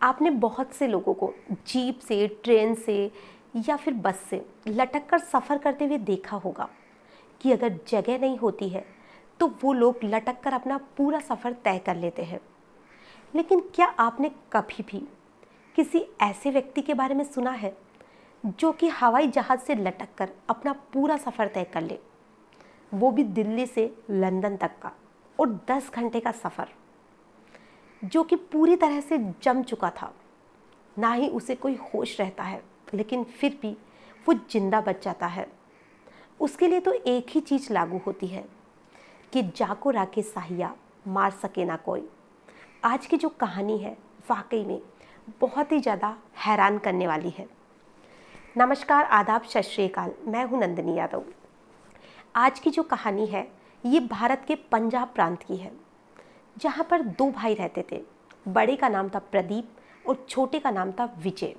आपने बहुत से लोगों को जीप से, ट्रेन से या फिर बस से लटक कर सफ़र करते हुए देखा होगा कि अगर जगह नहीं होती है तो वो लोग लटक कर अपना पूरा सफ़र तय कर लेते हैं। लेकिन क्या आपने कभी भी किसी ऐसे व्यक्ति के बारे में सुना है जो कि हवाई जहाज़ से लटक कर अपना पूरा सफ़र तय कर ले, वो भी दिल्ली से लंदन तक का, और 10 घंटे का सफ़र, जो कि पूरी तरह से जम चुका था। ना ही उसे कोई होश रहता है, लेकिन फिर भी वो जिंदा बच जाता है। उसके लिए तो एक ही चीज़ लागू होती है कि जाको राखे साहिया, मार सके ना कोई। आज की जो कहानी है वाकई में बहुत ही ज़्यादा हैरान करने वाली है। नमस्कार, आदाब, सत श्री अकाल। मैं हूँ नंदिनी यादव। आज की जो कहानी है ये भारत के पंजाब प्रांत की है, जहाँ पर दो भाई रहते थे। बड़े का नाम था प्रदीप और छोटे का नाम था विजय।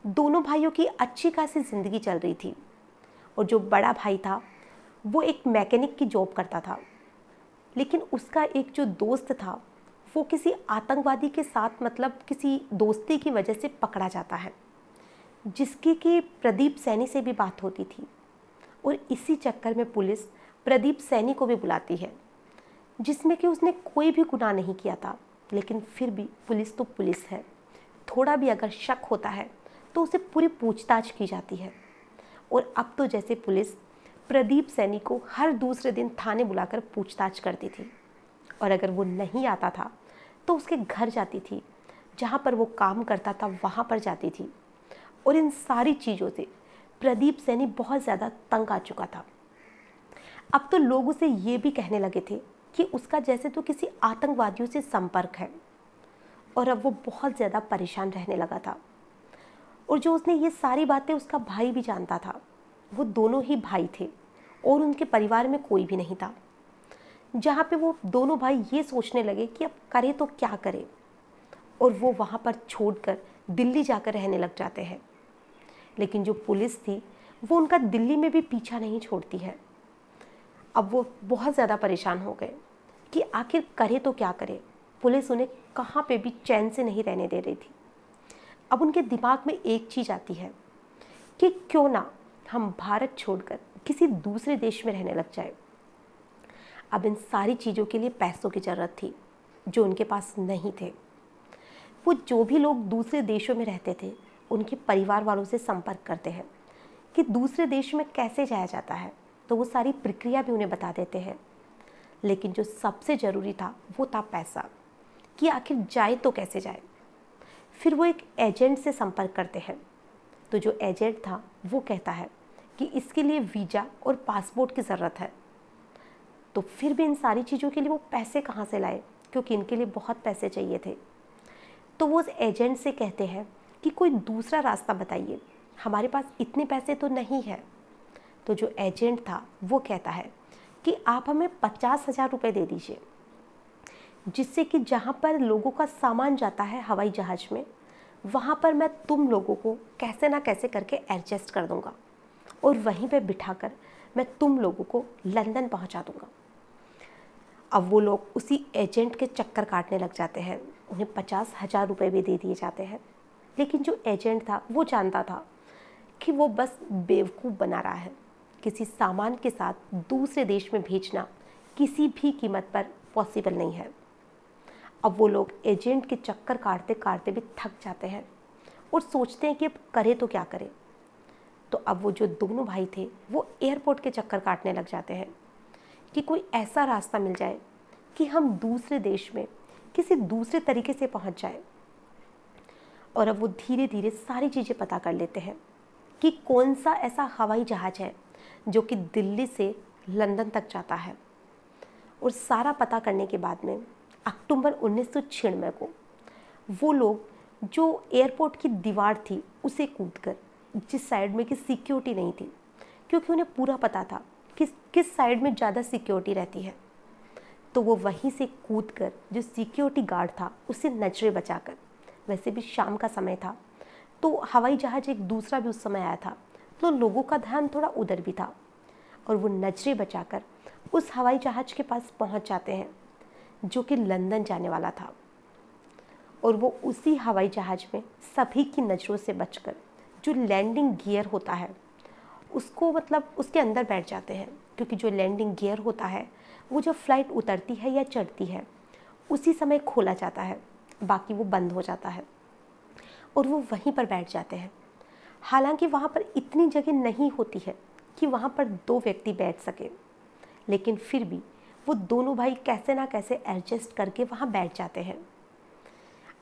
दोनों भाइयों की अच्छी खासी ज़िंदगी चल रही थी, और जो बड़ा भाई था वो एक मैकेनिक की जॉब करता था। लेकिन उसका एक जो दोस्त था वो किसी आतंकवादी के साथ, मतलब किसी दोस्ती की वजह से पकड़ा जाता है, जिसकी कि प्रदीप सैनी से भी बात होती थी। और इसी चक्कर में पुलिस प्रदीप सैनी को भी बुलाती है, जिसमें कि उसने कोई भी गुनाह नहीं किया था। लेकिन फिर भी पुलिस तो पुलिस है, थोड़ा भी अगर शक होता है तो उसे पूरी पूछताछ की जाती है। और अब तो जैसे पुलिस प्रदीप सैनी को हर दूसरे दिन थाने बुलाकर पूछताछ करती थी, और अगर वो नहीं आता था तो उसके घर जाती थी, जहाँ पर वो काम करता था वहाँ पर जाती थी। और इन सारी चीज़ों से प्रदीप सैनी बहुत ज़्यादा तंग आ चुका था। अब तो लोग उसे ये भी कहने लगे थे कि उसका जैसे तो किसी आतंकवादियों से संपर्क है, और अब वो बहुत ज़्यादा परेशान रहने लगा था। और जो उसने ये सारी बातें उसका भाई भी जानता था। वो दोनों ही भाई थे और उनके परिवार में कोई भी नहीं था, जहाँ पे वो दोनों भाई ये सोचने लगे कि अब करे तो क्या करे, और वो वहाँ पर छोड़कर दिल्ली जाकर रहने लग जाते हैं। लेकिन जो पुलिस थी वो उनका दिल्ली में भी पीछा नहीं छोड़ती है। अब वो बहुत ज़्यादा परेशान हो गए कि आखिर करे तो क्या करे। पुलिस उन्हें कहाँ पे भी चैन से नहीं रहने दे रही थी। अब उनके दिमाग में एक चीज़ आती है कि क्यों ना हम भारत छोड़कर किसी दूसरे देश में रहने लग जाए। अब इन सारी चीज़ों के लिए पैसों की ज़रूरत थी, जो उनके पास नहीं थे। वो जो भी लोग दूसरे देशों में रहते थे उनके परिवार वालों से संपर्क करते हैं कि दूसरे देश में कैसे जाया जाता है, तो वो सारी प्रक्रिया भी उन्हें बता देते हैं। लेकिन जो सबसे ज़रूरी था वो था पैसा, कि आखिर जाए तो कैसे जाए। फिर वो एक एजेंट से संपर्क करते हैं। तो जो एजेंट था वो कहता है कि इसके लिए वीज़ा और पासपोर्ट की ज़रूरत है। तो फिर भी इन सारी चीज़ों के लिए वो पैसे कहाँ से लाए, क्योंकि इनके लिए बहुत पैसे चाहिए थे। तो वो उस एजेंट से कहते हैं कि कोई दूसरा रास्ता बताइए, हमारे पास इतने पैसे तो नहीं है। तो जो एजेंट था वो कहता है कि आप हमें 50,000 रुपये दे दीजिए, जिससे कि जहाँ पर लोगों का सामान जाता है हवाई जहाज़ में, वहाँ पर मैं तुम लोगों को कैसे ना कैसे करके एडजस्ट कर दूँगा, और वहीं पे बिठाकर मैं तुम लोगों को लंदन पहुँचा दूँगा। अब वो लोग उसी एजेंट के चक्कर काटने लग जाते हैं। उन्हें 50,000 रुपये भी दे दिए जाते हैं। लेकिन जो एजेंट था वो जानता था कि वो बस बेवकूफ़ बना रहा है। किसी सामान के साथ दूसरे देश में भेजना किसी भी कीमत पर पॉसिबल नहीं है। अब वो लोग एजेंट के चक्कर काटते काटते भी थक जाते हैं और सोचते हैं कि अब करे तो क्या करें। तो अब वो जो दोनों भाई थे वो एयरपोर्ट के चक्कर काटने लग जाते हैं कि कोई ऐसा रास्ता मिल जाए कि हम दूसरे देश में किसी दूसरे तरीके से पहुंच जाए। और अब वो धीरे धीरे सारी चीज़ें पता कर लेते हैं कि कौन सा ऐसा हवाई जहाज़ है जो कि दिल्ली से लंदन तक जाता है। और सारा पता करने के बाद में अक्टूबर 1996 को वो लोग जो एयरपोर्ट की दीवार थी उसे कूदकर, जिस साइड में कि सिक्योरिटी नहीं थी, क्योंकि उन्हें पूरा पता था किस साइड में ज़्यादा सिक्योरिटी रहती है, तो वो वहीं से कूदकर जो सिक्योरिटी गार्ड था उससे नजरें बचाकर, वैसे भी शाम का समय था तो हवाई जहाज़ एक दूसरा भी उस समय आया था, तो लोगों का ध्यान थोड़ा उधर भी था, और वो नजरें बचाकर उस हवाई जहाज़ के पास पहुंच जाते हैं जो कि लंदन जाने वाला था। और वो उसी हवाई जहाज़ में सभी की नज़रों से बचकर जो लैंडिंग गियर होता है उसको मतलब उसके अंदर बैठ जाते हैं, क्योंकि जो लैंडिंग गियर होता है वो जब फ्लाइट उतरती है या चढ़ती है उसी समय खोला जाता है, बाकी वो बंद हो जाता है और वो वहीं पर बैठ जाते हैं। हालांकि वहाँ पर इतनी जगह नहीं होती है कि वहाँ पर 2 व्यक्ति बैठ सके, लेकिन फिर भी वो दोनों भाई कैसे ना कैसे एडजस्ट करके वहाँ बैठ जाते हैं।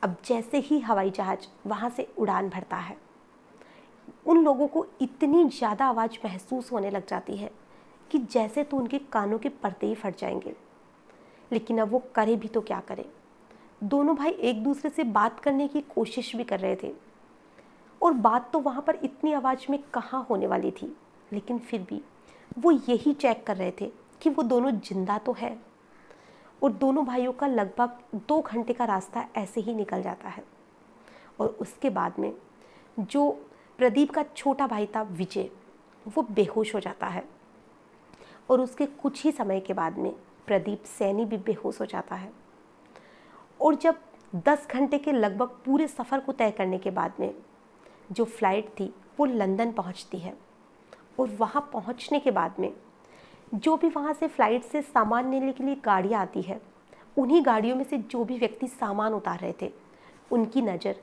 अब जैसे ही हवाई जहाज़ वहाँ से उड़ान भरता है उन लोगों को इतनी ज़्यादा आवाज़ महसूस होने लग जाती है कि जैसे तो उनके कानों के पर्दे ही फट जाएंगे। लेकिन अब वो करे भी तो क्या करे। दोनों भाई एक दूसरे से बात करने की कोशिश भी कर रहे थे और बात तो वहाँ पर इतनी आवाज़ में कहाँ होने वाली थी, लेकिन फिर भी वो यही चेक कर रहे थे कि वो दोनों जिंदा तो है। और दोनों भाइयों का लगभग 2 घंटे का रास्ता ऐसे ही निकल जाता है। और उसके बाद में जो प्रदीप का छोटा भाई था विजय, वो बेहोश हो जाता है और उसके कुछ ही समय के बाद में प्रदीप सैनी भी बेहोश हो जाता है। और जब 10 घंटे के लगभग पूरे सफ़र को तय करने के बाद में जो फ्लाइट थी वो लंदन पहुंचती है और वहां पहुंचने के बाद में जो भी वहां से फ्लाइट से सामान लेने के लिए गाड़ियाँ आती है, उन्हीं गाड़ियों में से जो भी व्यक्ति सामान उतार रहे थे उनकी नज़र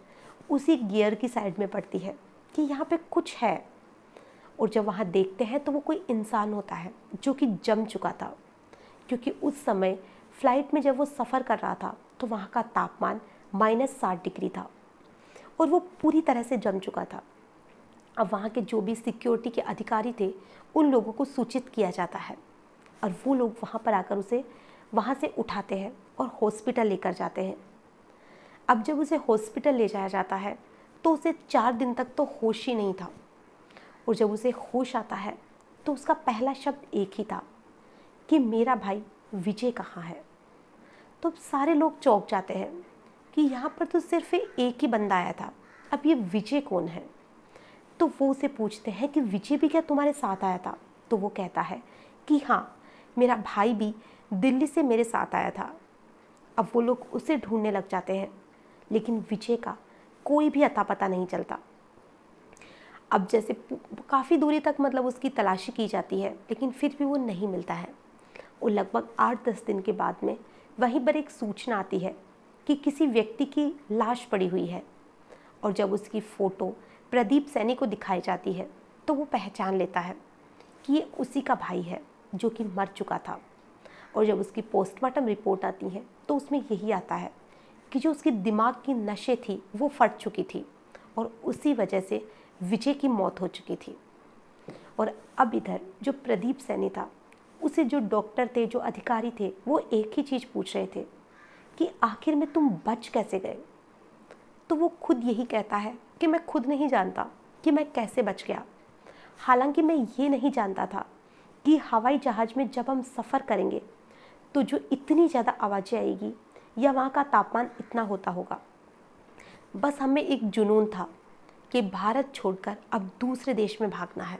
उसी गियर की साइड में पड़ती है कि यहाँ पे कुछ है। और जब वहाँ देखते हैं तो वो कोई इंसान होता है जो कि जम चुका था, क्योंकि उस समय फ्लाइट में जब वो सफ़र कर रहा था तो वहाँ का तापमान -60 डिग्री था और वो पूरी तरह से जम चुका था। अब वहाँ के जो भी सिक्योरिटी के अधिकारी थे उन लोगों को सूचित किया जाता है और वो लोग वहाँ पर आकर उसे वहाँ से उठाते हैं और हॉस्पिटल लेकर जाते हैं। अब जब उसे हॉस्पिटल ले जाया जाता है तो उसे 4 दिन तक तो होश ही नहीं था और जब उसे होश आता है तो उसका पहला शब्द एक ही था कि मेरा भाई विजय कहाँ है। तो सारे लोग चौंक जाते हैं कि यहाँ पर तो सिर्फ एक ही बंदा आया था, अब ये विजय कौन है। तो वो उसे पूछते हैं कि विजय भी क्या तुम्हारे साथ आया था। तो वो कहता है कि हाँ, मेरा भाई भी दिल्ली से मेरे साथ आया था। अब वो लोग उसे ढूंढने लग जाते हैं, लेकिन विजय का कोई भी अता पता नहीं चलता। अब जैसे काफ़ी दूरी तक मतलब उसकी तलाशी की जाती है, लेकिन फिर भी वो नहीं मिलता है। और लगभग 8-10 दिन के बाद में वहीं पर एक सूचना आती है कि किसी व्यक्ति की लाश पड़ी हुई है। और जब उसकी फ़ोटो प्रदीप सैनी को दिखाई जाती है तो वो पहचान लेता है कि ये उसी का भाई है जो कि मर चुका था। और जब उसकी पोस्टमार्टम रिपोर्ट आती है तो उसमें यही आता है कि जो उसकी दिमाग की नसें थी वो फट चुकी थी और उसी वजह से विजय की मौत हो चुकी थी। और अब इधर जो प्रदीप सैनी था उसे जो डॉक्टर थे, जो अधिकारी थे, वो एक ही चीज़ पूछ रहे थे कि आखिर में तुम बच कैसे गए। तो वो खुद यही कहता है कि मैं खुद नहीं जानता कि मैं कैसे बच गया। हालांकि मैं ये नहीं जानता था कि हवाई जहाज़ में जब हम सफ़र करेंगे तो जो इतनी ज़्यादा आवाज़ें आएगी या वहाँ का तापमान इतना होता होगा। बस हमें एक जुनून था कि भारत छोड़कर अब दूसरे देश में भागना है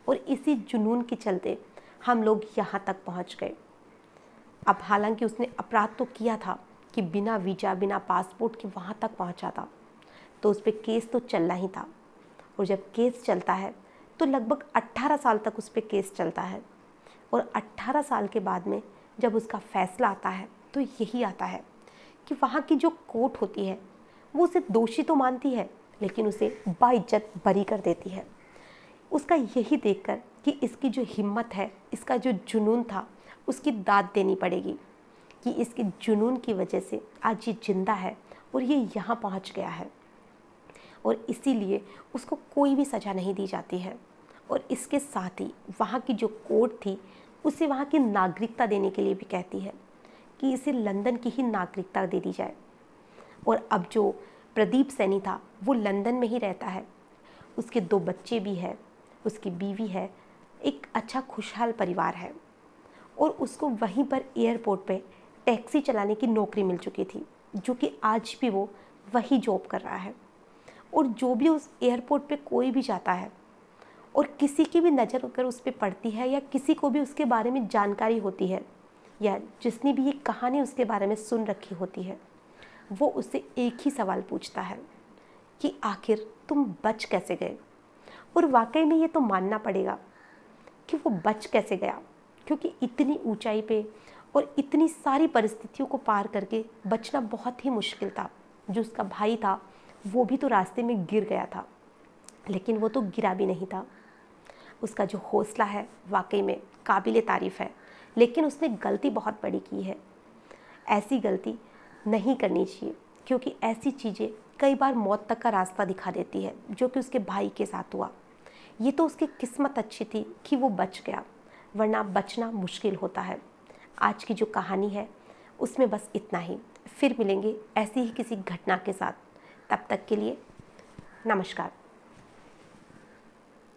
और इसी जुनून के चलते हम लोग यहाँ तक पहुँच गए। अब हालांकि उसने अपराध तो किया था कि बिना वीज़ा, बिना पासपोर्ट के वहाँ तक पहुँचा था, तो उस पर केस तो चलना ही था। और जब केस चलता है तो लगभग 18 साल तक उस पर केस चलता है। और 18 साल के बाद में जब उसका फैसला आता है तो यही आता है कि वहाँ की जो कोर्ट होती है वो उसे दोषी तो मानती है, लेकिन उसे बाइज्जत बरी कर देती है। उसका यही देखकर कि इसकी जो हिम्मत है, इसका जो जुनून था, उसकी दाद देनी पड़ेगी कि इसके जुनून की वजह से आज ये जिंदा है और ये यहाँ पहुँच गया है। और इसीलिए उसको कोई भी सज़ा नहीं दी जाती है। और इसके साथ ही वहाँ की जो कोर्ट थी उसे वहाँ की नागरिकता देने के लिए भी कहती है कि इसे लंदन की ही नागरिकता दे दी जाए। और अब जो प्रदीप सैनी था वो लंदन में ही रहता है, उसके 2 बच्चे भी हैं, उसकी बीवी है, एक अच्छा खुशहाल परिवार है। और उसको वहीं पर एयरपोर्ट पे टैक्सी चलाने की नौकरी मिल चुकी थी, जो कि आज भी वो वही जॉब कर रहा है। और जो भी उस एयरपोर्ट पे कोई भी जाता है और किसी की भी नज़र अगर उस पर पड़ती है या किसी को भी उसके बारे में जानकारी होती है या जिसने भी ये कहानी उसके बारे में सुन रखी होती है, वो उससे एक ही सवाल पूछता है कि आखिर तुम बच कैसे गए। और वाकई में ये तो मानना पड़ेगा कि वो बच कैसे गया, क्योंकि इतनी ऊंचाई पे और इतनी सारी परिस्थितियों को पार करके बचना बहुत ही मुश्किल था। जो उसका भाई था वो भी तो रास्ते में गिर गया था, लेकिन वो तो गिरा भी नहीं था। उसका जो हौसला है वाकई में काबिले तारीफ़ है, लेकिन उसने गलती बहुत बड़ी की है। ऐसी गलती नहीं करनी चाहिए, क्योंकि ऐसी चीज़ें कई बार मौत तक का रास्ता दिखा देती है, जो कि उसके भाई के साथ हुआ। ये तो उसकी किस्मत अच्छी थी कि वो बच गया, वरना बचना मुश्किल होता है। आज की जो कहानी है उसमें बस इतना ही। फिर मिलेंगे ऐसी ही किसी घटना के साथ। तब तक के लिए नमस्कार।